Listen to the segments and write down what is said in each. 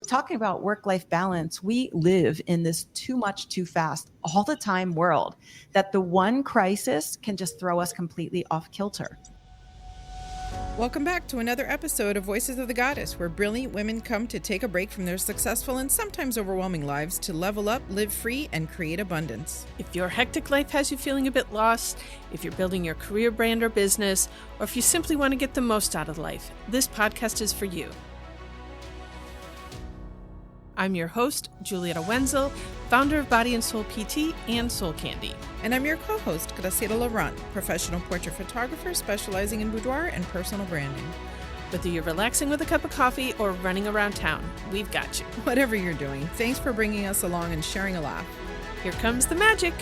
talking about work-life balance, we live in this too much, too fast, all the time world that the one crisis can just throw us completely off kilter. Welcome back to another episode of Voices of the Goddess, where brilliant women come to take a break from their successful and sometimes overwhelming lives to level up, live free, and create abundance. If your hectic life has you feeling a bit lost, if you're building your career, brand, or business, or if you simply want to get the most out of life, this podcast is for you. I'm your host, Julieta Wenzel, founder of Body and Soul PT and Soul Candy. And I'm your co-host, Graciela Laurent, professional portrait photographer specializing in boudoir and personal branding. Whether you're relaxing with a cup of coffee or running around town, we've got you. Whatever you're doing, thanks for bringing us along and sharing a laugh. Here comes the magic.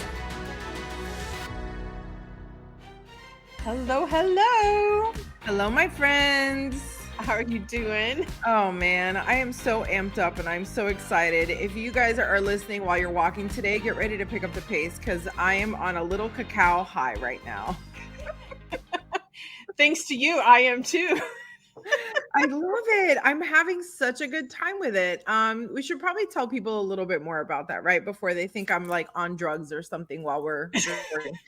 Hello, hello. Hello, my friends. How are you doing? Oh man, I am so amped up and I'm so excited. If you guys are listening while you're walking today, get ready to pick up the pace because I am on a little cacao high right now. Thanks to you, I am too. I love it. I'm having such a good time with it. We should probably tell people a little bit more about that, right? Before they think I'm like on drugs or something while we're recording.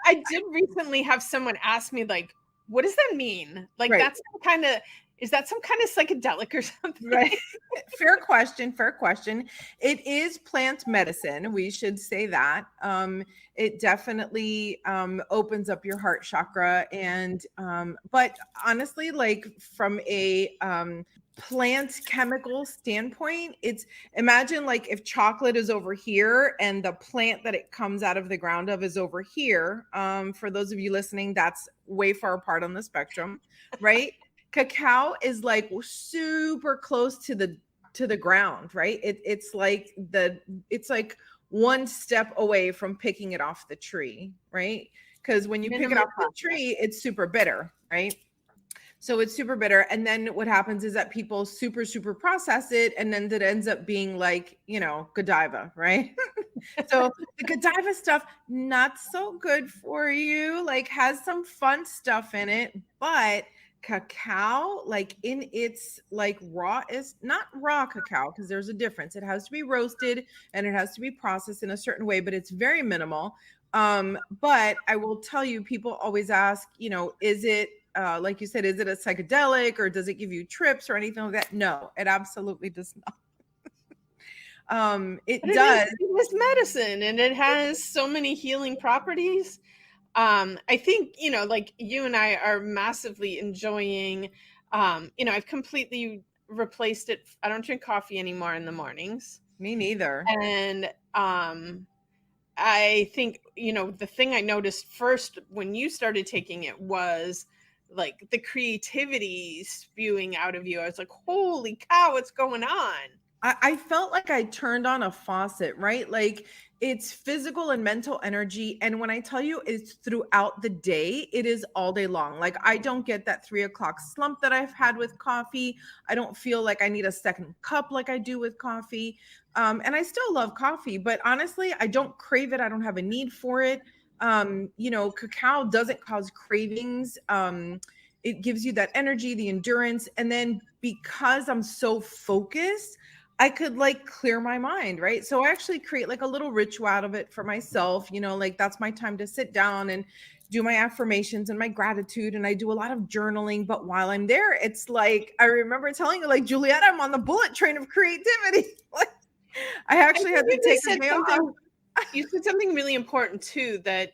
I did recently have someone ask me, like, what does that mean? Like, right. Is that some kind of psychedelic or something? Right. Fair question. It is plant medicine. We should say that. It definitely opens up your heart chakra. And, but honestly, like from a plant chemical standpoint, imagine like if chocolate is over here and the plant that it comes out of the ground of is over here. For those of you listening, that's way far apart on the spectrum, right? Cacao is like super close to the ground, right? It's like one step away from picking it off the tree, right? Because when you pick it off the tree, it's super bitter, right? So it's super bitter. And then what happens is that people super process it. And then that ends up being like, Godiva, right? So the Godiva stuff, not so good for you, like has some fun stuff in it, but cacao, like in its like raw, is not raw cacao because there's a difference. It has to be roasted and it has to be processed in a certain way, but it's very minimal. But I will tell you, people always ask, is it like you said, is it a psychedelic or does it give you trips or anything like that? No, it absolutely does not. It does. It is medicine and it has so many healing properties. I think, like you and I are massively enjoying, I've completely replaced it. I don't drink coffee anymore in the mornings. Me neither. And I think, the thing I noticed first when you started taking it was like the creativity spewing out of you. I was like, holy cow, what's going on? I felt like I turned on a faucet, right? Like it's physical and mental energy. And when I tell you it's throughout the day, it is all day long. Like I don't get that 3:00 slump that I've had with coffee. I don't feel like I need a second cup like I do with coffee. And I still love coffee, but honestly, I don't crave it. I don't have a need for it. Cacao doesn't cause cravings. It gives you that energy, the endurance. And then because I'm so focused, I could like clear my mind, right? So I actually create like a little ritual out of it for myself, like that's my time to sit down and do my affirmations and my gratitude. And I do a lot of journaling, but while I'm there, it's like, I remember telling you like, Julieta, I'm on the bullet train of creativity. I actually had to take a day off. You said something really important too, that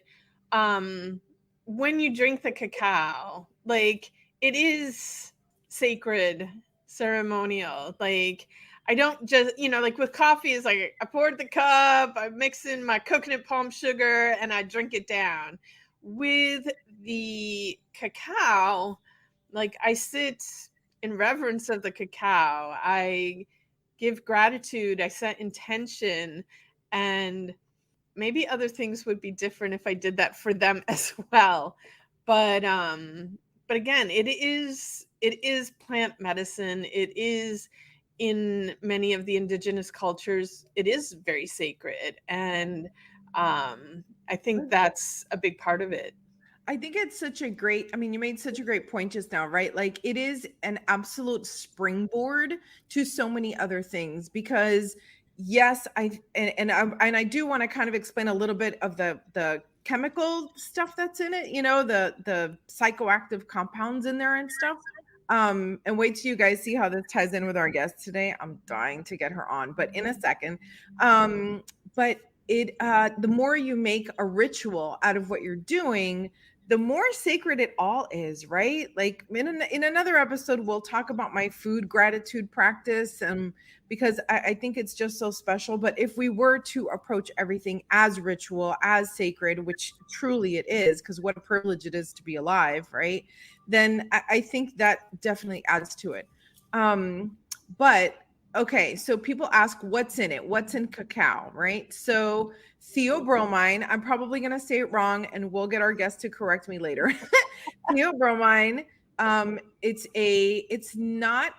when you drink the cacao, like it is sacred, ceremonial. Like I don't just, like with coffee is like I poured the cup, I mix in my coconut palm sugar and I drink it down. With the cacao, like I sit in reverence of the cacao. I give gratitude, I set intention, and maybe other things would be different if I did that for them as well. But again, it is plant medicine. It is in many of the indigenous cultures, it is very sacred. And I think that's a big part of it. I think it's such a great, I mean, you made such a great point just now, right? Like it is an absolute springboard to so many other things because yes, I do want to kind of explain a little bit of the chemical stuff that's in it, the psychoactive compounds in there and stuff. And wait till you guys see how this ties in with our guest today. I'm dying to get her on, but in a second. But the more you make a ritual out of what you're doing, the more sacred it all is, right? Like in another episode, we'll talk about my food gratitude practice, because I think it's just so special. But if we were to approach everything as ritual, as sacred, which truly it is, because what a privilege it is to be alive, right? Then I think that definitely adds to it. But okay, so people ask what's in it? What's in cacao, right? So theobromine, I'm probably going to say it wrong and we'll get our guest to correct me later. Theobromine, it's not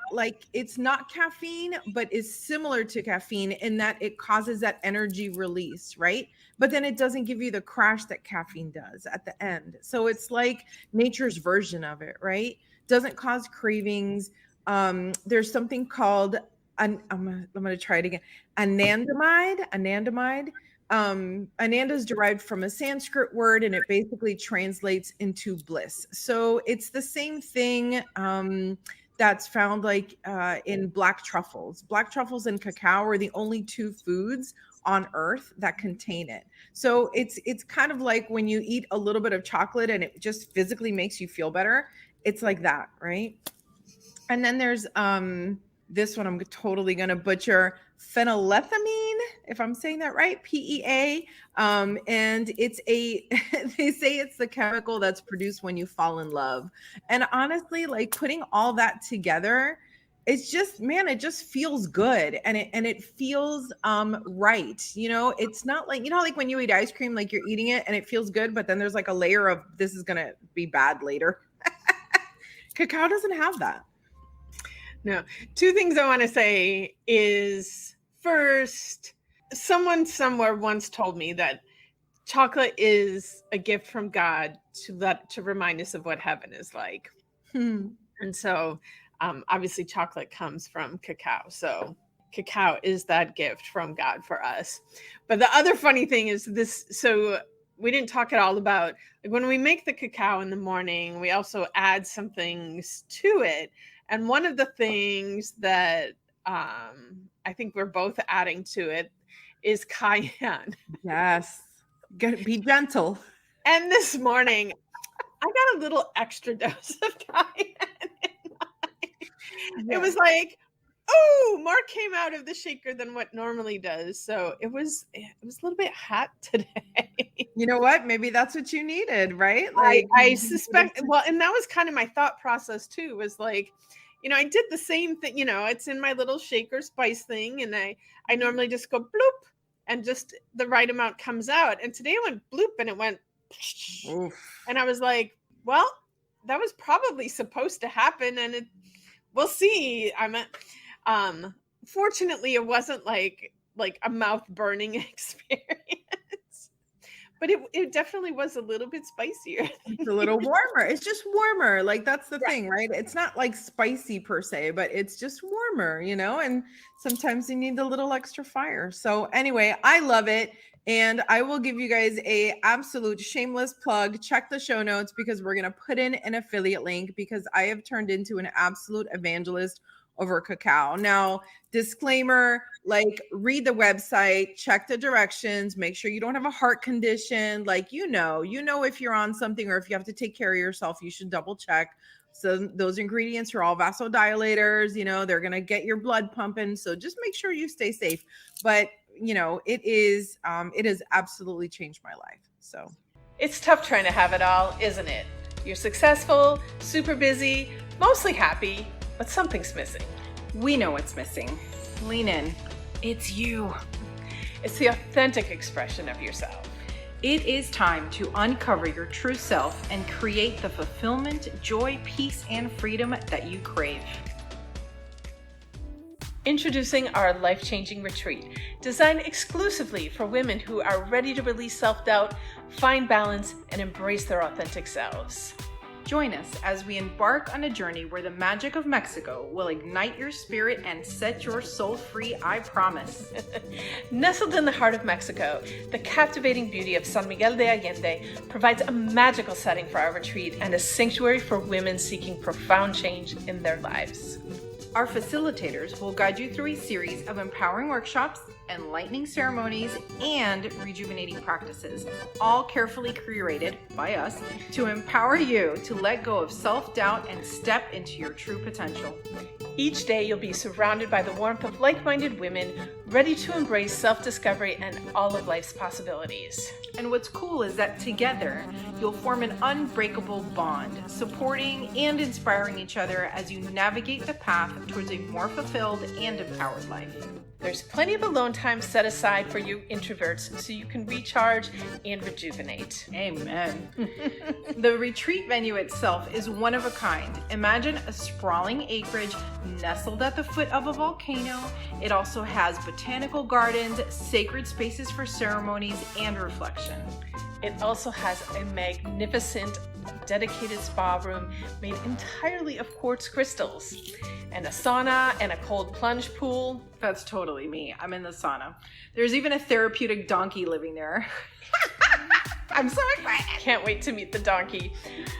caffeine, but is similar to caffeine in that it causes that energy release, right? But then it doesn't give you the crash that caffeine does at the end. So it's like nature's version of it, right? Doesn't cause cravings. There's something called, I'm going to try it again. Anandamide. Ananda is derived from a Sanskrit word, and it basically translates into bliss. So it's the same thing that's found like in black truffles. Black truffles and cacao are the only two foods on earth that contain it. So it's kind of like when you eat a little bit of chocolate and it just physically makes you feel better. It's like that, right? And then there's this one I'm totally going to butcher, phenylethamine, if I'm saying that right, PEA. And it's they say it's the chemical that's produced when you fall in love. And honestly, like putting all that together, it's just, man, it just feels good. And it feels right. It's not like, like when you eat ice cream, like you're eating it and it feels good, but then there's like a layer of this is going to be bad later. Cacao doesn't have that. No. Two things I want to say is, first, someone somewhere once told me that chocolate is a gift from God to remind us of what heaven is like. And so obviously chocolate comes from cacao. So cacao is that gift from God for us. But the other funny thing is this. So we didn't talk at all about, like, when we make the cacao in the morning, we also add some things to it. And one of the things that I think we're both adding to it is cayenne. Yes. Be gentle. And this morning, I got a little extra dose of cayenne in mine. Yeah. It was like, oh, more came out of the shaker than what normally does. So it was a little bit hot today. You know what? Maybe that's what you needed, right? Like I suspect. Well, and that was kind of my thought process too, was like, I did the same thing, it's in my little shaker spice thing. And I normally just go bloop and just the right amount comes out. And today I went bloop and it went, oof. And I was like, well, that was probably supposed to happen. And we'll see. Fortunately, it wasn't like a mouth burning experience. But it definitely was a little bit spicier. It's a little warmer. It's just warmer. Like that's the thing, right? It's not like spicy per se, but it's just warmer, and sometimes you need a little extra fire. So anyway, I love it. And I will give you guys a absolute shameless plug. Check the show notes because we're going to put in an affiliate link because I have turned into an absolute evangelist over cacao. Now, disclaimer, like read the website, check the directions, make sure you don't have a heart condition. Like, if you're on something or if you have to take care of yourself, you should double check. So those ingredients are all vasodilators, they're going to get your blood pumping. So just make sure you stay safe. But, it has absolutely changed my life. So it's tough trying to have it all, isn't it? You're successful, super busy, mostly happy, but something's missing. We know what's missing. Lean in. It's you. It's the authentic expression of yourself. It is time to uncover your true self and create the fulfillment, joy, peace, and freedom that you crave. Introducing our life-changing retreat, designed exclusively for women who are ready to release self-doubt, find balance, and embrace their authentic selves. Join us as we embark on a journey where the magic of Mexico will ignite your spirit and set your soul free, I promise. Nestled in the heart of Mexico, the captivating beauty of San Miguel de Allende provides a magical setting for our retreat and a sanctuary for women seeking profound change in their lives. Our facilitators will guide you through a series of empowering workshops, enlightening ceremonies, and rejuvenating practices, all carefully curated by us to empower you to let go of self-doubt and step into your true potential. Each day you'll be surrounded by the warmth of like-minded women ready to embrace self-discovery and all of life's possibilities. And what's cool is that together you'll form an unbreakable bond, supporting and inspiring each other as you navigate the path towards a more fulfilled and empowered life. There's plenty of alone time set aside for you introverts so you can recharge and rejuvenate. Amen. The retreat venue itself is one of a kind. Imagine a sprawling acreage nestled at the foot of a volcano. It also has botanical gardens, sacred spaces for ceremonies, and reflection. It also has a magnificent dedicated spa room made entirely of quartz crystals, and a sauna and a cold plunge pool. That's totally me. I'm in the sauna. There's even a therapeutic donkey living there. I'm so excited. Can't wait to meet the donkey.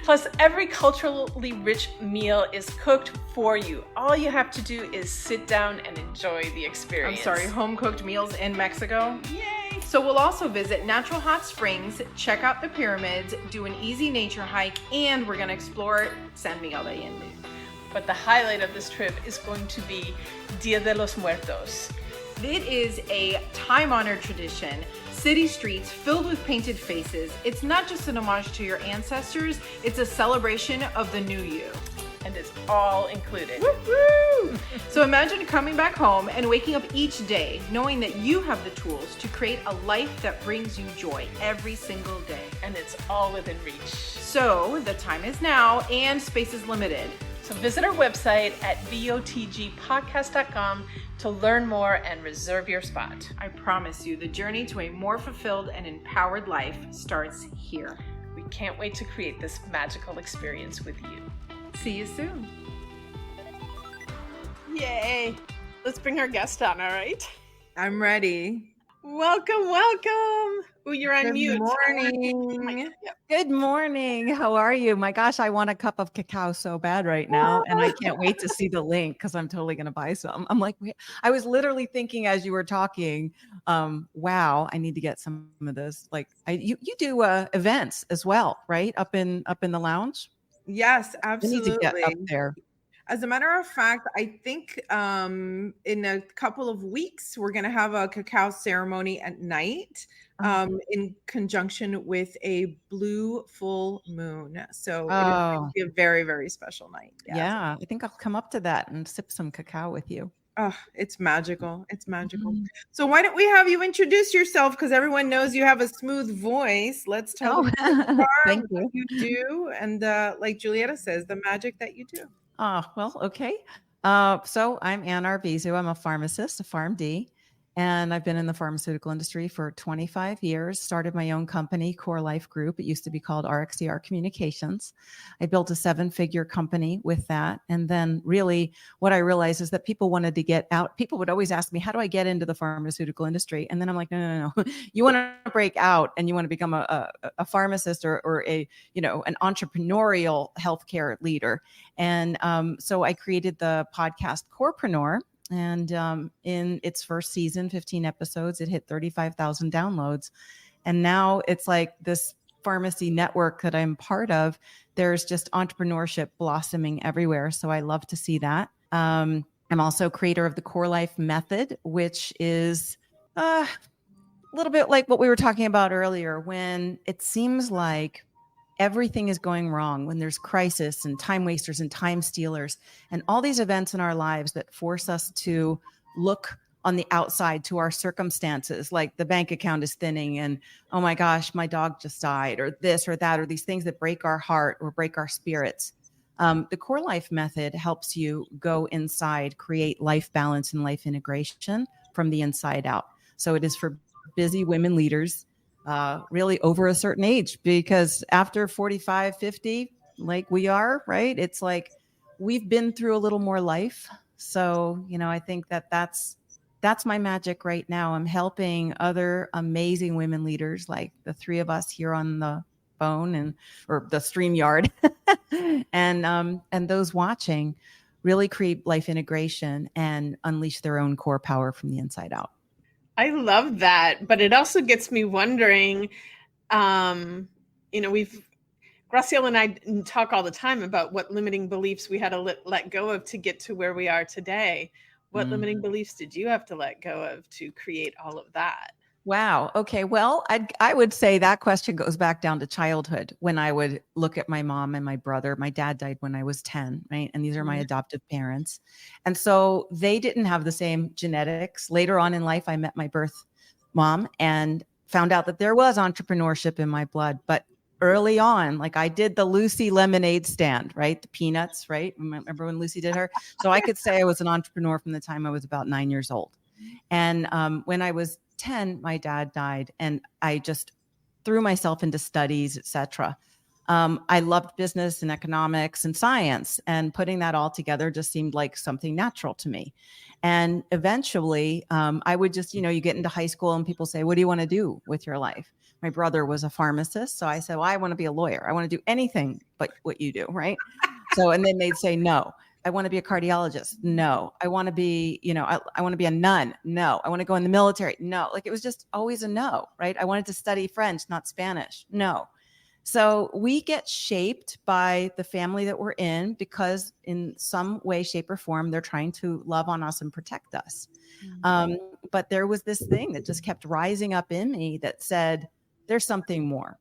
Plus, every culturally rich meal is cooked for you. All you have to do is sit down and enjoy the experience. I'm sorry, home-cooked meals in Mexico? Yay! So we'll also visit natural hot springs, check out the pyramids, do an easy nature hike, and we're going to explore San Miguel de Allende. But the highlight of this trip is going to be Dia de los Muertos. It is a time-honored tradition. City streets filled with painted faces. It's not just an homage to your ancestors, it's a celebration of the new you. And it's all included. Woo-hoo! So imagine coming back home and waking up each day knowing that you have the tools to create a life that brings you joy every single day. And it's all within reach. So the time is now and space is limited. So visit our website at votgpodcast.com to learn more and reserve your spot. I promise you, the journey to a more fulfilled and empowered life starts here. We can't wait to create this magical experience with you. See you soon. Yay. Let's bring our guest on, all right? I'm ready. Welcome, welcome. Oh, you're on Good mute. morning. Good morning. How are you? My gosh, I want a cup of cacao so bad right now. And I can't wait to see the link because I'm totally going to buy some. I'm like, wait, I was literally thinking as you were talking, wow, I need to get some of this. Like you do events as well, right? Up in the lounge. Yes, I need to absolutely. get up there. As a matter of fact, I think in a couple of weeks, we're going to have a cacao ceremony at night in conjunction with a blue full moon. So it's going to be a very, very special night. Yes. Yeah, I think I'll come up to that and sip some cacao with you. Oh, it's magical. It's magical. Mm-hmm. So why don't we have you introduce yourself? Because everyone knows you have a smooth voice. Let's tell them who you are, Thank you. what you do, and like Julieta says, the magic that you do. Well, okay. So I'm Ann Arvizu. I'm a pharmacist, a PharmD, and I've been in the pharmaceutical industry for 25 years, started my own company, CORELIFE Group. It used to be called RxDR Communications. I built a 7-figure company with that. And then really what I realized is that people wanted to get out. People would always ask me, how do I get into the pharmaceutical industry? And then I'm like, no. You want to break out and you want to become a pharmacist or an entrepreneurial healthcare leader. And so I created the podcast Corepreneur. And in its first season, 15 episodes, it hit 35,000 downloads. And now it's like this pharmacy network that I'm part of. There's just entrepreneurship blossoming everywhere. So I love to see that. I'm also creator of the CORELIFE Method, which is a little bit like what we were talking about earlier, when it seems like everything is going wrong, when there's crisis and time wasters and time stealers and all these events in our lives that force us to look on the outside to our circumstances, like the bank account is thinning and, oh my gosh, my dog just died, or this or that, or these things that break our heart or break our spirits. The CORELIFE method helps you go inside, create life balance and life integration from the inside out. So it is for busy women leaders, really over a certain age, because after 45, 50, like we are, right? It's like we've been through a little more life. So, I think that's my magic right now. I'm helping other amazing women leaders, like the three of us here on the phone or the StreamYard, and those watching, really create life integration and unleash their own core power from the inside out. I love that, but it also gets me wondering. Graciela and I talk all the time about what limiting beliefs we had to let go of to get to where we are today. What limiting beliefs did you have to let go of to create all of that? Wow. Okay. Well, I would say that question goes back down to childhood, when I would look at my mom and my brother. My dad died when I was 10, right? And these are my adoptive parents. And so they didn't have the same genetics. Later on in life, I met my birth mom and found out that there was entrepreneurship in my blood. But early on, like I did the Lucy lemonade stand, right? The peanuts, right? Remember when Lucy did her? So I could say I was an entrepreneur from the time I was about 9 years old. And when I was 10, my dad died, and I just threw myself into studies, etc. I loved business and economics and science, and putting that all together just seemed like something natural to me. And eventually, I would just, you get into high school and people say, what do you want to do with your life? My brother was a pharmacist. So I said, well, I want to be a lawyer. I want to do anything but what you do, right? So, and then they'd say, no. I want to be a cardiologist. No. I want to be, I want to be a nun. No. I want to go in the military. No. Like it was just always a no, right? I wanted to study French, not Spanish. No. So we get shaped by the family that we're in, because in some way, shape, or form, they're trying to love on us and protect us. But there was this thing that just kept rising up in me that said, there's something more.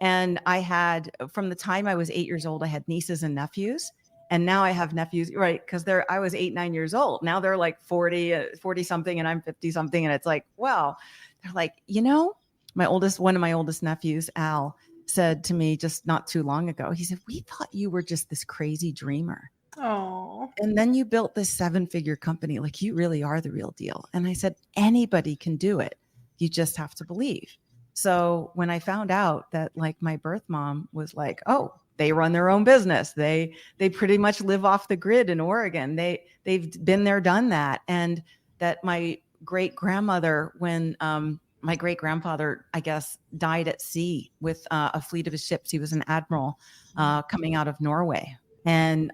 And I had, from the time I was 8 years old, I had nieces and nephews. And now I have nephews, right? Because I was 8, 9 years old. Now they're like 40 something, and I'm 50 something. And it's like, wow. They're like, one of my oldest nephews, Al, said to me just not too long ago, he said, we thought you were just this crazy dreamer. Oh. And then you built this 7-figure company. Like, you really are the real deal. And I said, anybody can do it. You just have to believe. So when I found out that, like, my birth mom was like, oh, they run their own business. They pretty much live off the grid in Oregon. They've been there, done that. And that my great grandmother, when my great grandfather, I guess, died at sea with a fleet of his ships. He was an admiral coming out of Norway. And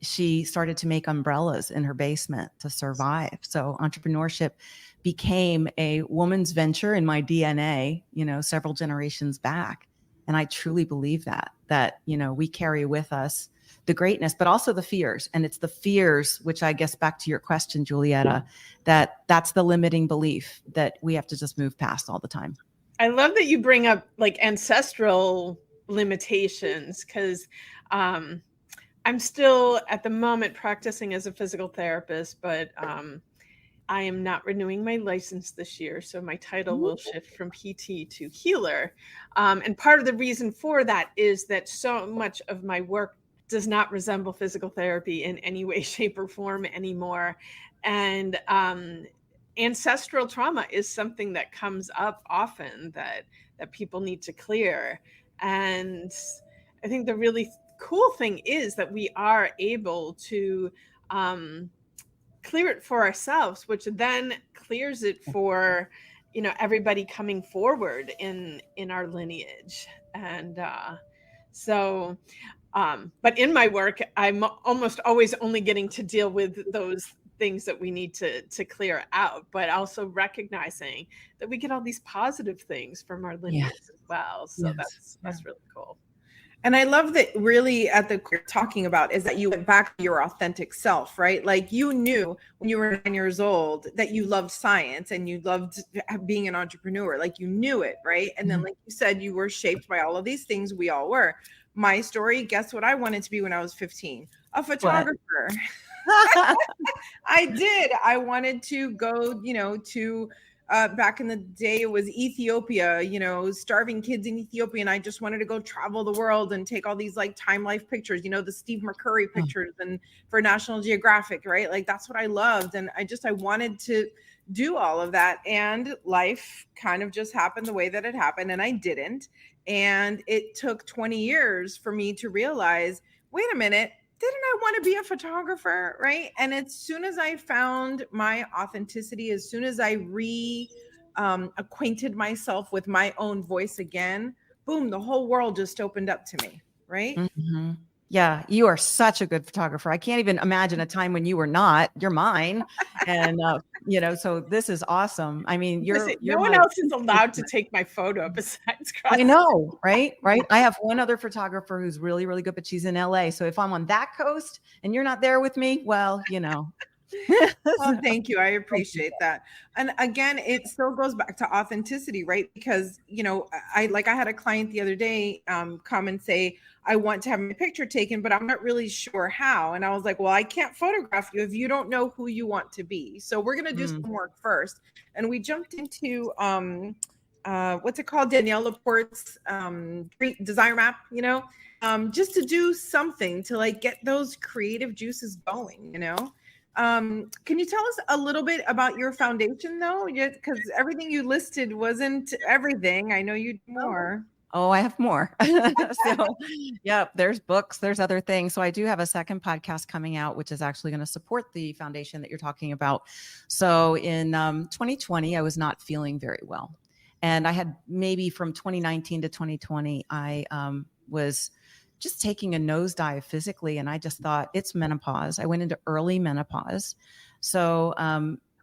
she started to make umbrellas in her basement to survive. So entrepreneurship became a woman's venture in my DNA, several generations back. And I truly believe that, we carry with us the greatness, but also the fears. And it's the fears, which I guess back to your question, Julieta, that's the limiting belief that we have to just move past all the time. I love that you bring up like ancestral limitations, because I'm still at the moment practicing as a physical therapist, but I am not renewing my license this year, so my title will shift from PT to healer. And part of the reason for that is that so much of my work does not resemble physical therapy in any way, shape, or form anymore. And ancestral trauma is something that comes up often that people need to clear. And I think the really cool thing is that we are able to clear it for ourselves, which then clears it for everybody coming forward in our lineage. And but in my work, I'm almost always only getting to deal with those things that we need to clear out, but also recognizing that we get all these positive things from our lineage as well. So that's really cool. And I love that really at the core talking about is that you went back to your authentic self, right? Like you knew when you were 9 years old that you loved science and you loved being an entrepreneur. Like you knew it, right? And then like you said, you were shaped by all of these things. We all were. My story, guess what I wanted to be when I was 15? A photographer. I did. I wanted to go, to back in the day, it was Ethiopia, starving kids in Ethiopia. And I just wanted to go travel the world and take all these like time life pictures, the Steve McCurry pictures and for National Geographic, right? Like that's what I loved. And I wanted to do all of that. And life kind of just happened the way that it happened. And I didn't. And it took 20 years for me to realize, wait a minute, didn't I want to be a photographer, right? And as soon as I found my authenticity, as soon as I acquainted myself with my own voice again, boom, the whole world just opened up to me, right? Mm-hmm. Yeah, you are such a good photographer. I can't even imagine a time when you were not. You're mine. And, so this is awesome. I mean, you're no one else is allowed to take my photo besides Graciela. I know, right? I have one other photographer who's really, really good, but she's in LA. So if I'm on that coast and you're not there with me, well, Oh, thank you. I appreciate that. And again, it still goes back to authenticity, right? Because, I had a client the other day come and say, I want to have my picture taken, but I'm not really sure how. And I was like, well, I can't photograph you if you don't know who you want to be. So we're going to do some work first. And we jumped into, what's it called? Danielle Laporte's desire map, just to do something to like get those creative juices going, Can you tell us a little bit about your foundation though? Because everything you listed wasn't everything. I know you do more. Oh, I have more. So yeah, there's books, there's other things. So I do have a second podcast coming out, which is actually going to support the foundation that you're talking about. So in 2020, I was not feeling very well. And I had maybe from 2019 to 2020, I was just taking a nosedive physically. And I just thought it's menopause. I went into early menopause. So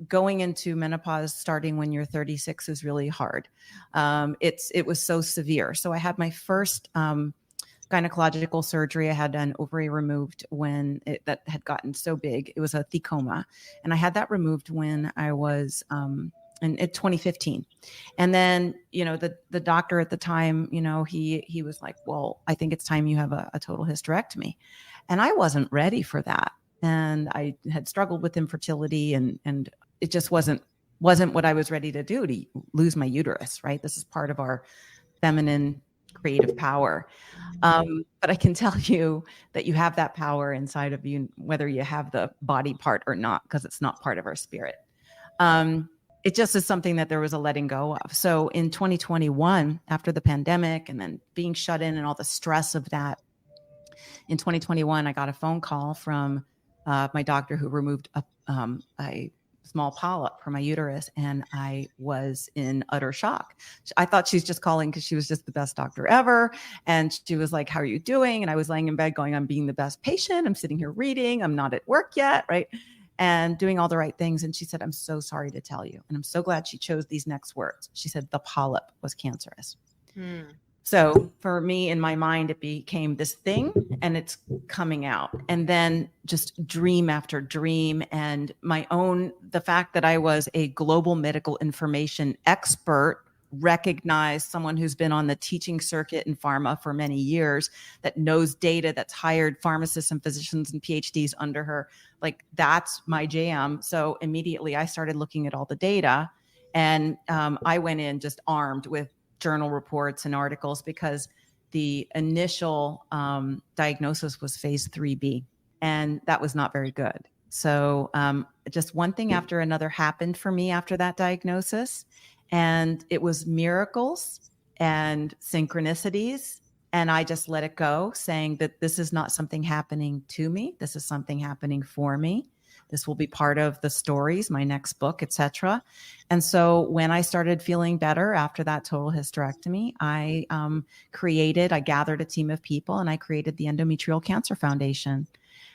going into menopause starting when you're 36 is really hard. It was so severe. So I had my first gynecological surgery. I had an ovary removed that had gotten so big. It was a thecoma. And I had that removed when I was in 2015. And then, the doctor at the time, he was like, well, I think it's time you have a total hysterectomy. And I wasn't ready for that. And I had struggled with infertility and it just wasn't what I was ready to do, to lose my uterus, right? This is part of our feminine creative power. But I can tell you that you have that power inside of you, whether you have the body part or not, because it's not part of our spirit. It just is something that there was a letting go of. So in 2021, after the pandemic and then being shut in and all the stress of that, in 2021, I got a phone call from my doctor who removed a small polyp from my uterus, and I was in utter shock. I thought she was just calling because she was just the best doctor ever. And she was like, how are you doing? And I was laying in bed going, I'm being the best patient. I'm sitting here reading. I'm not at work yet, right? And doing all the right things. And she said, I'm so sorry to tell you. And I'm so glad she chose these next words. She said, the polyp was cancerous. So for me, in my mind, it became this thing and it's coming out. And then just dream after dream, and the fact that I was a global medical information expert, recognized someone who's been on the teaching circuit in pharma for many years, that knows data, that's hired pharmacists and physicians and PhDs under her. Like, that's my jam. So immediately I started looking at all the data, and I went in just armed with journal reports and articles, because the initial diagnosis was phase 3B, and that was not very good. So just one thing after another happened for me after that diagnosis, and it was miracles and synchronicities. And I just let it go, saying that this is not something happening to me. This is something happening for me. This will be part of the stories, my next book, etc. And so when I started feeling better after that total hysterectomy, I gathered a team of people, and I created the Endometrial Cancer Foundation.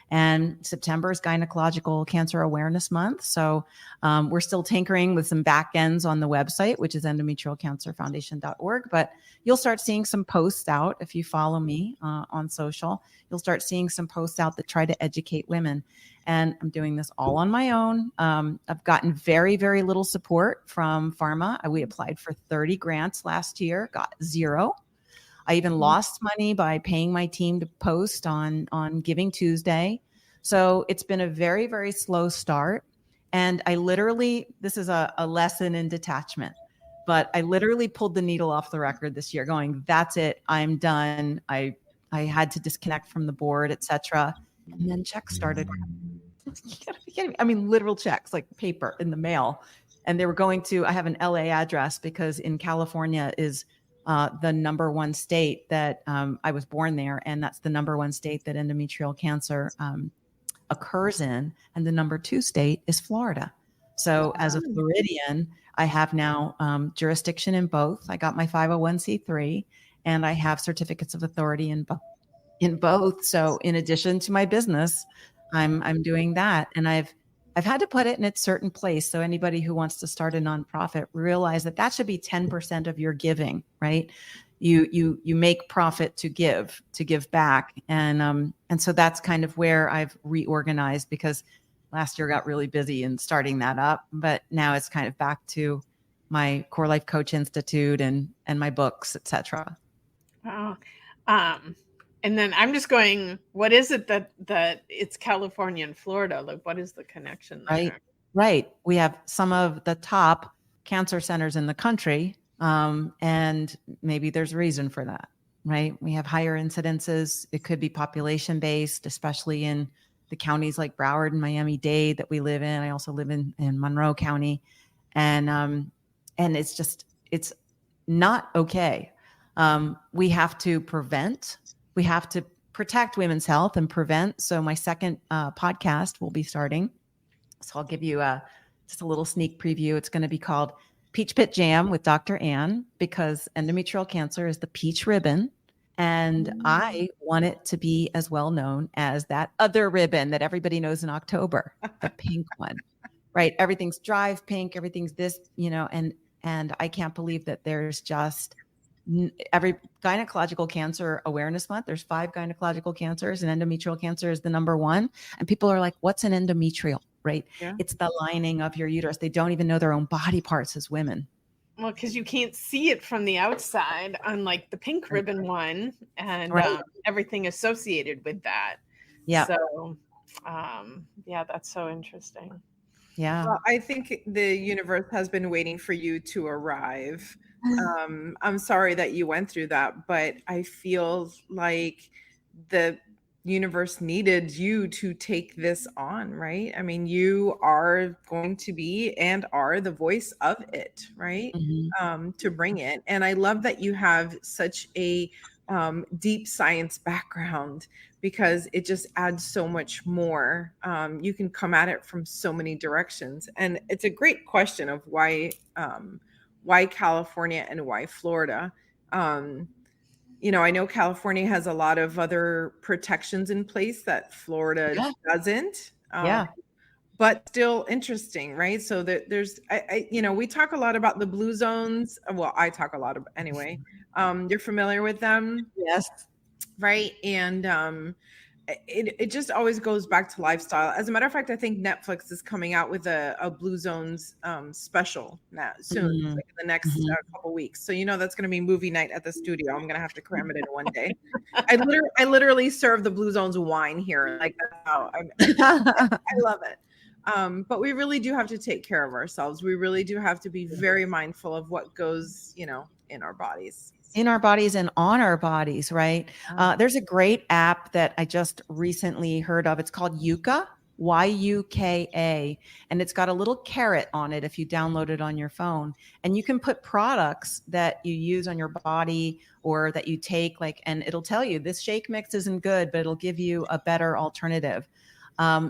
And September is Gynecological Cancer Awareness Month. So we're still tinkering with some back ends on the website, which is endometrialcancerfoundation.org. But you'll start seeing some posts out. If you follow me on social, you'll start seeing some posts out that try to educate women. And I'm doing this all on my own. I've gotten very, very little support from pharma. We applied for 30 grants last year, got 0. I even lost money by paying my team to post on Giving Tuesday. So it's been a very, very slow start. And I literally, this is a lesson in detachment, but I literally pulled the needle off the record this year going, that's it. I'm done. I had to disconnect from the board, etc. And then checks started. You gotta be kidding me. I mean, literal checks, like paper in the mail. And they were going to, I have an LA address because in California is the number one state that I was born there. And that's the number one state that endometrial cancer occurs in. And the number two state is Florida. So as a Floridian, I have now jurisdiction in both. I got my 501c3 and I have certificates of authority in both. So in addition to my business, I'm doing that. And I've had to put it in its certain place. So anybody who wants to start a nonprofit, realize that should be 10% of your giving, right? You make profit to give back. And so that's kind of where I've reorganized, because last year got really busy in starting that up, but now it's kind of back to my Corelife Coach Institute and my books, etc. Wow. And then I'm just going, what is it that it's California and Florida? Like, what is the connection there? Right. We have some of the top cancer centers in the country. And maybe there's a reason for that, right? We have higher incidences. It could be population based, especially in the counties like Broward and Miami-Dade that we live in. I also live in Monroe County. And it's not okay. We have to prevent. We have to protect women's health and prevent. So my second podcast will be starting. So I'll give you just a little sneak preview. It's going to be called Peach Pit Jam with Dr. Ann, because endometrial cancer is the peach ribbon. And I want it to be as well known as that other ribbon that everybody knows in October, the pink one, right? Everything's drive pink, everything's this, and I can't believe that there's just every gynecological cancer awareness month. There's 5 gynecological cancers and endometrial cancer is the number one. And people are like, what's an endometrial, right? Yeah. It's the lining of your uterus. They don't even know their own body parts as women. Well, because you can't see it from the outside, unlike the pink ribbon one, and everything associated with that. Yeah. So, that's so interesting. Yeah. Well, I think the universe has been waiting for you to arrive. I'm sorry that you went through that, but I feel like the universe needed you to take this on, right? I mean, you are going to be and are the voice of it, right? Mm-hmm. To bring it. And I love that you have such a deep science background, because it just adds so much more. You can come at it from so many directions. And it's a great question of why California and why Florida. I know California has a lot of other protections in place that Florida doesn't. But still interesting, right? So there's, we talk a lot about the blue zones. Well, I talk a lot anyway. You're familiar with them? Yes. Right. And it just always goes back to lifestyle. As a matter of fact, I think Netflix is coming out with a Blue Zones special now soon, like in the next couple weeks. So that's going to be movie night at the studio. I'm going to have to cram it in one day. I literally serve the Blue Zones wine here. Like, that's how I love it. But we really do have to take care of ourselves. We really do have to be very mindful of what goes, in our bodies. In our bodies and on our bodies, right? There's a great app that I just recently heard of. It's called Yuka, Yuka, and it's got a little carrot on it if you download it on your phone. And you can put products that you use on your body or that you take, and it'll tell you this shake mix isn't good, but it'll give you a better alternative.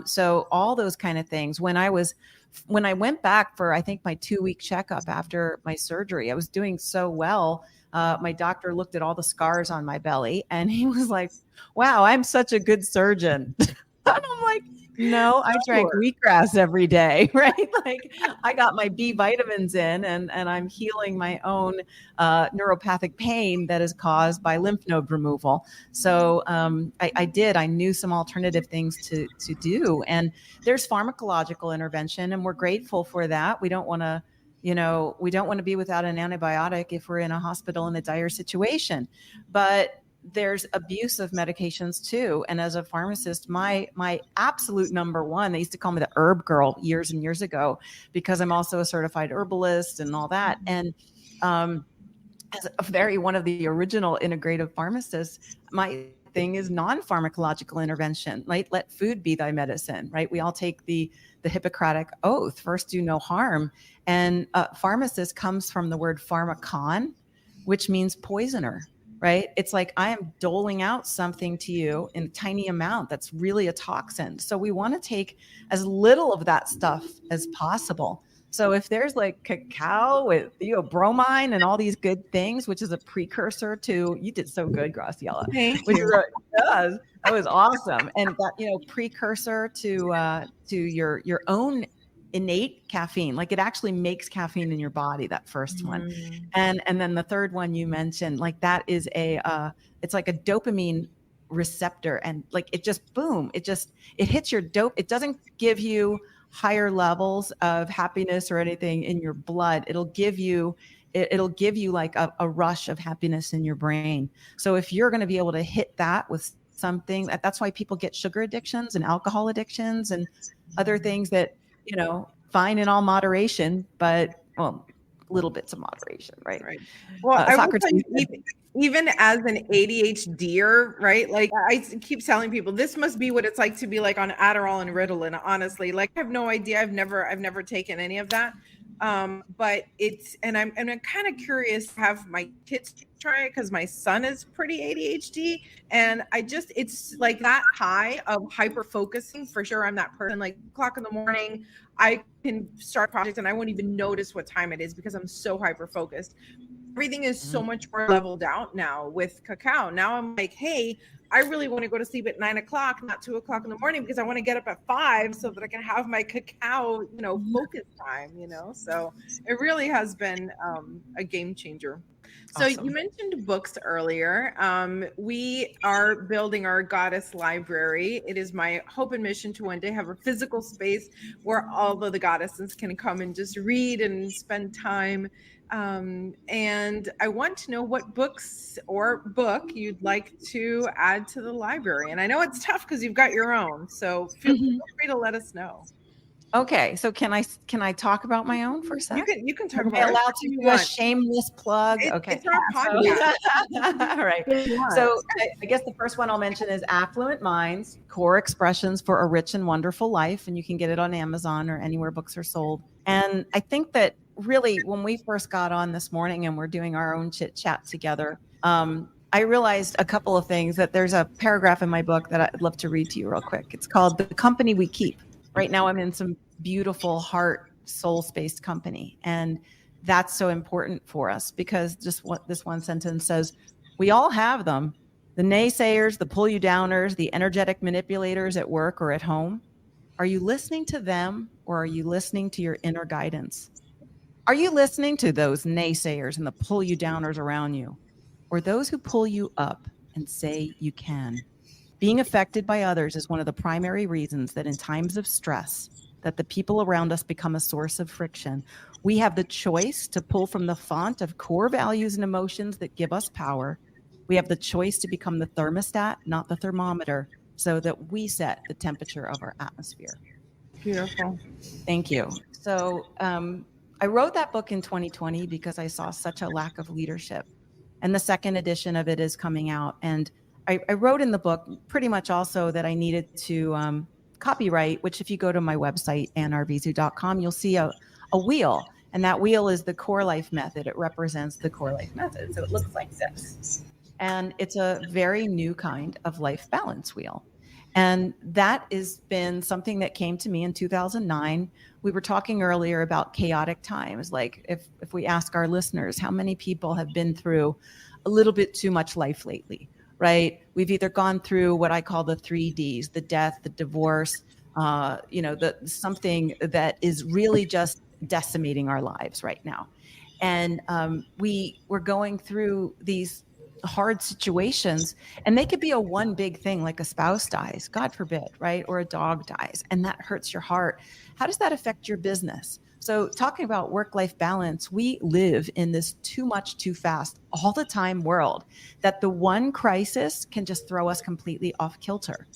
So all those kind of things. When I went back for, I think, my 2-week checkup after my surgery, I was doing so well. My doctor looked at all the scars on my belly and he was like, wow, I'm such a good surgeon. And I'm like, no, I drank wheatgrass every day, right? Like, I got my B vitamins in and I'm healing my own neuropathic pain that is caused by lymph node removal. So I knew some alternative things to do. And there's pharmacological intervention, and we're grateful for that. We don't want to be without an antibiotic if we're in a hospital in a dire situation. But there's abuse of medications too. And as a pharmacist, my absolute number one, they used to call me the herb girl years and years ago, because I'm also a certified herbalist and all that. And as one of the original integrative pharmacists, my thing is non-pharmacological intervention, right? Let food be thy medicine, right? We all take the Hippocratic oath, first do no harm. And pharmacist comes from the word pharmakon, which means poisoner, right? It's like I am doling out something to you in a tiny amount that's really a toxin. So we want to take as little of that stuff as possible. So if there's like cacao with bromine and all these good things, which is a precursor to, you did so good, Graciela. Thank you. That was awesome. And that, precursor to your own innate caffeine, like it actually makes caffeine in your body, that first one. And then the third one you mentioned, like that is it's like a dopamine receptor, and like it just, boom, it hits your dope. It doesn't give you higher levels of happiness or anything in your blood. It'll give you like a rush of happiness in your brain. So if you're going to be able to hit that with something, that's why people get sugar addictions and alcohol addictions and other things that, fine in all moderation, but little bits of moderation, right? Right. Well, I will tell you, even as an ADHDer, right? Like I keep telling people, this must be what it's like to be like on Adderall and Ritalin. Honestly, like I have no idea. I've never taken any of that. But and I'm kind of curious to have my kids try it, because my son is pretty ADHD, and it's like that high of hyper focusing for sure. I'm that person, like 2:00 in the morning, I can start projects and I won't even notice what time it is because I'm so hyper focused. Everything is so much more leveled out now with cacao. Now I'm like, hey, I really want to go to sleep at 9 o'clock, not 2:00 in the morning, because I want to get up at 5 so that I can have my cacao, focus time, So it really has been a game changer. So Awesome. You mentioned books earlier. We are building our goddess library. It is my hope and mission to one day have a physical space where all of the goddesses can come and just read and spend time. And I want to know what books or book you'd like to add to the library. And I know it's tough because you've got your own, so feel free to let us know. Okay, so can I talk about my own for a second? You can talk Am I about allowed to do a shameless plug? Okay. It's our podcast. All right. So I guess the first one I'll mention is Affluent Minds, Core Expressions for a Rich and Wonderful Life. And you can get it on Amazon or anywhere books are sold. And I think that really when we first got on this morning and we're doing our own chit chat together, I realized a couple of things. That there's a paragraph in my book that I'd love to read to you real quick. It's called The Company We Keep. Right now I'm in some beautiful heart, soul-spaced company. And that's so important for us because just what this one sentence says, we all have them. The naysayers, the pull you downers, the energetic manipulators at work or at home. Are you listening to them or are you listening to your inner guidance? Are you listening to those naysayers and the pull you downers around you, or those who pull you up and say you can? Being affected by others is one of the primary reasons that in times of stress, that the people around us become a source of friction. We have the choice to pull from the font of core values and emotions that give us power. We have the choice to become the thermostat, not the thermometer, so that we set the temperature of our atmosphere. Beautiful. Thank you. So I wrote that book in 2020 because I saw such a lack of leadership. And the second edition of it is coming out. And I wrote in the book pretty much also that I needed to copyright, which if you go to my website, annarvizu.com, you'll see a wheel. And that wheel is the CORELIFE method. It represents the CORELIFE method. So it looks like this. And it's a very new kind of life balance wheel. And that has been something that came to me in 2009. We were talking earlier about chaotic times. Like if we ask our listeners, how many people have been through a little bit too much life lately? Right? We've either gone through what I call the 3 Ds, the death, the divorce, something that is really just decimating our lives right now. And we're going through these hard situations, and they could be a one big thing, like a spouse dies, God forbid, right? Or a dog dies, and that hurts your heart. How does that affect your business? So talking about work-life balance, we live in this too much, too fast, all the time world that the one crisis can just throw us completely off kilter.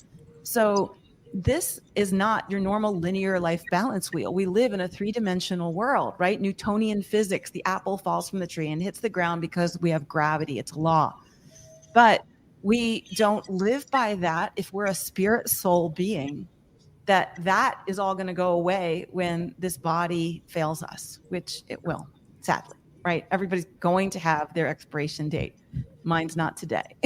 So this is not your normal linear life balance wheel. We live in a three-dimensional world, right? Newtonian physics, the apple falls from the tree and hits the ground because we have gravity. It's a law. But we don't live by that if we're a spirit soul being, that is all going to go away when this body fails us, which it will, sadly, right? Everybody's going to have their expiration date. Mine's not today.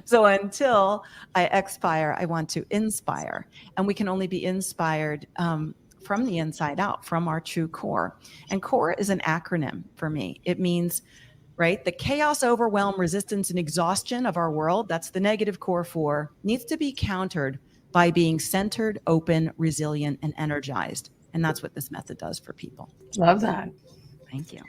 So until I expire, I want to inspire. And we can only be inspired from the inside out, from our true core. And core is an acronym for me. It means, right, the chaos, overwhelm, resistance, and exhaustion of our world, that's the negative core 4, needs to be countered by being centered, open, resilient, and energized. And that's what this method does for people. Love that. Thank you.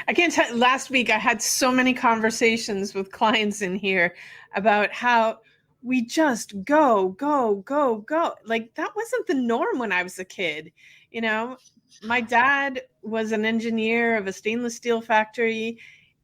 I can't tell. Last week, I had so many conversations with clients in here about how we just go, go, go, go. Like that wasn't the norm when I was a kid. You know, my dad was an engineer of a stainless steel factory.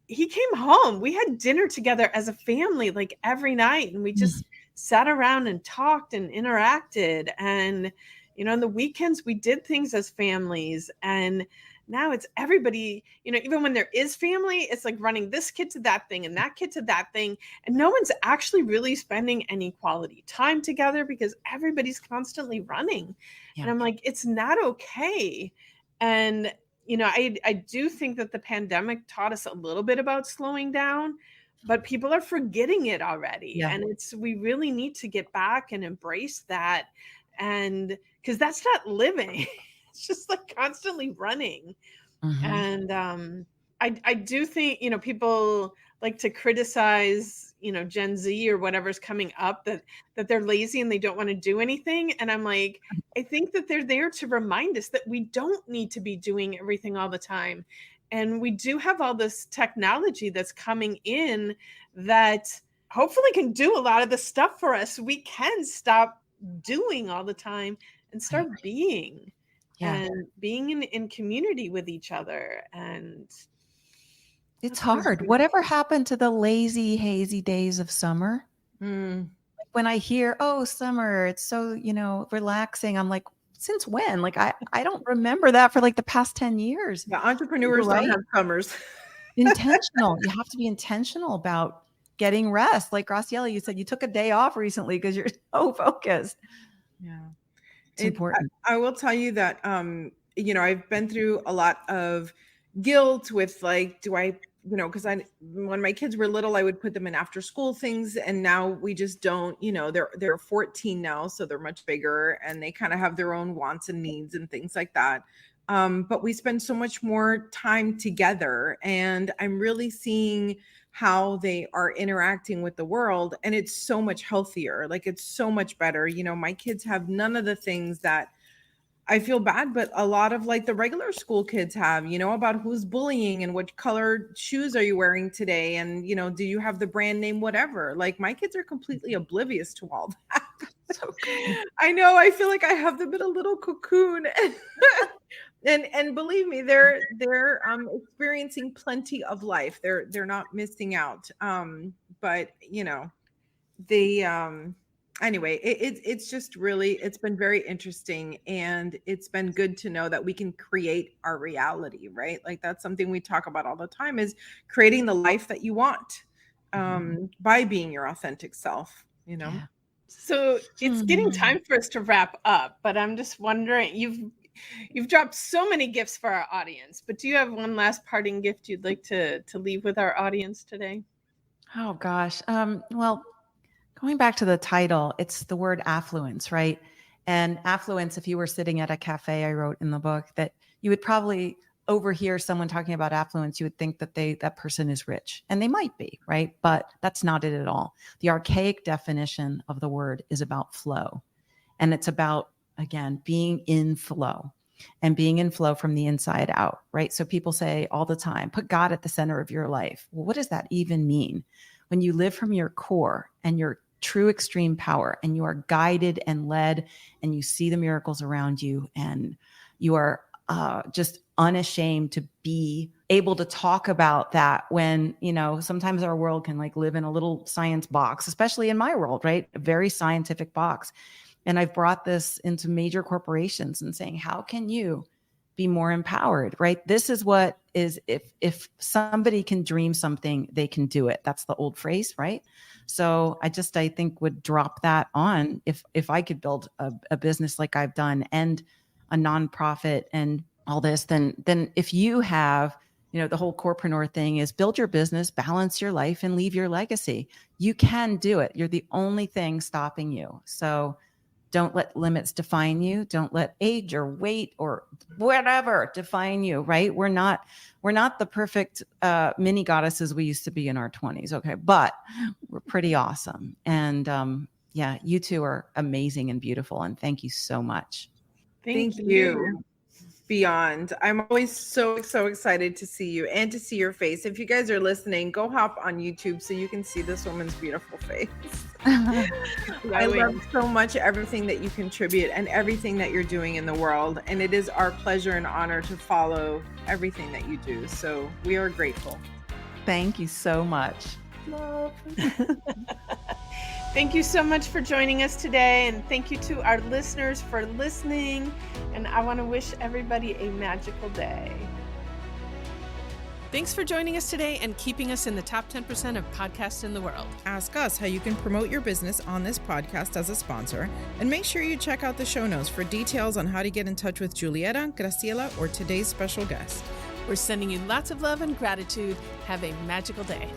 He came home. We had dinner together as a family, like every night. And we just sat around and talked and interacted. And, you know, on the weekends, we did things as families. And now it's everybody, you know, even when there is family, it's like running this kid to that thing and that kid to that thing. And no one's actually really spending any quality time together because everybody's constantly running. Yeah. And I'm like, it's not okay. And, you know, I do think that the pandemic taught us a little bit about slowing down, but people are forgetting it already. Yeah. And we really need to get back and embrace that. And because that's not living. It's just like constantly running. Mm-hmm. And I do think, you know, people like to criticize, you know, Gen Z or whatever's coming up that they're lazy and they don't want to do anything. And I'm like, I think that they're there to remind us that we don't need to be doing everything all the time. And we do have all this technology that's coming in that hopefully can do a lot of the stuff for us. We can stop doing all the time and start being. Yeah. And being in community with each other. And it's hard. Whatever happened to the lazy, hazy days of summer? Like when I hear, oh, summer, it's so, you know, relaxing. I'm like, since when? Like, I don't remember that for like the past 10 years. The entrepreneurs don't have summers. Intentional. You have to be intentional about getting rest. Like Graciela, you said you took a day off recently because you're so focused. Yeah. It's important. I will tell you that, you know, I've been through a lot of guilt with like, do I, you know, because when my kids were little, I would put them in after school things. And now we just don't, you know, they're 14 now. So they're much bigger and they kind of have their own wants and needs and things like that. But we spend so much more time together and I'm really seeing how they are interacting with the world. And it's so much healthier. Like it's so much better. You know, my kids have none of the things that I feel bad, but a lot of like the regular school kids have, you know, about who's bullying and what color shoes are you wearing today? And, you know, do you have the brand name, whatever? Like my kids are completely oblivious to all that. So I know, I feel like I have them in a little cocoon. And believe me, they're experiencing plenty of life. They're not missing out. But you know, anyway, it's just really, it's been very interesting and it's been good to know that we can create our reality, right? Like that's something we talk about all the time is creating the life that you want by being your authentic self, you know? Yeah. So it's getting time for us to wrap up, but I'm just wondering, you've dropped so many gifts for our audience, but do you have one last parting gift you'd like to leave with our audience today? Oh gosh. Well, going back to the title, it's the word affluence, right? And affluence, if you were sitting at a cafe, I wrote in the book that you would probably overhear someone talking about affluence, you would think that that person is rich, and they might be, right? But that's not it at all. The archaic definition of the word is about flow. And it's about, again, being in flow and being in flow from the inside out, right? So people say all the time, put God at the center of your life. Well, what does that even mean? When you live from your core and your true extreme power and you are guided and led and you see the miracles around you and you are just unashamed to be able to talk about that when, sometimes our world can like live in a little science box, especially in my world, right? A very scientific box. And I've brought this into major corporations and saying, how can you be more empowered, right? This is what is, if somebody can dream something, they can do it. That's the old phrase, right? So I think would drop that on if I could build a business like I've done and a nonprofit and all this, then if you have, the whole corepreneur thing is build your business, balance your life, and leave your legacy. You can do it. You're the only thing stopping you. So don't let limits define you. Don't let age or weight or whatever define you, right? We're not the perfect mini goddesses we used to be in our 20s, okay? But we're pretty awesome. And you two are amazing and beautiful. And thank you so much. Thank you. Beyond. I'm always so excited to see you and to see your face. If you guys are listening, go hop on YouTube so you can see this woman's beautiful face. I love so much everything that you contribute and everything that you're doing in the world. And it is our pleasure and honor to follow everything that you do. So we are grateful. Thank you so much. Love. Thank you so much for joining us today. And thank you to our listeners for listening. And I want to wish everybody a magical day. Thanks for joining us today and keeping us in the top 10% of podcasts in the world. Ask us how you can promote your business on this podcast as a sponsor. And make sure you check out the show notes for details on how to get in touch with Julieta, Graciela, or today's special guest. We're sending you lots of love and gratitude. Have a magical day.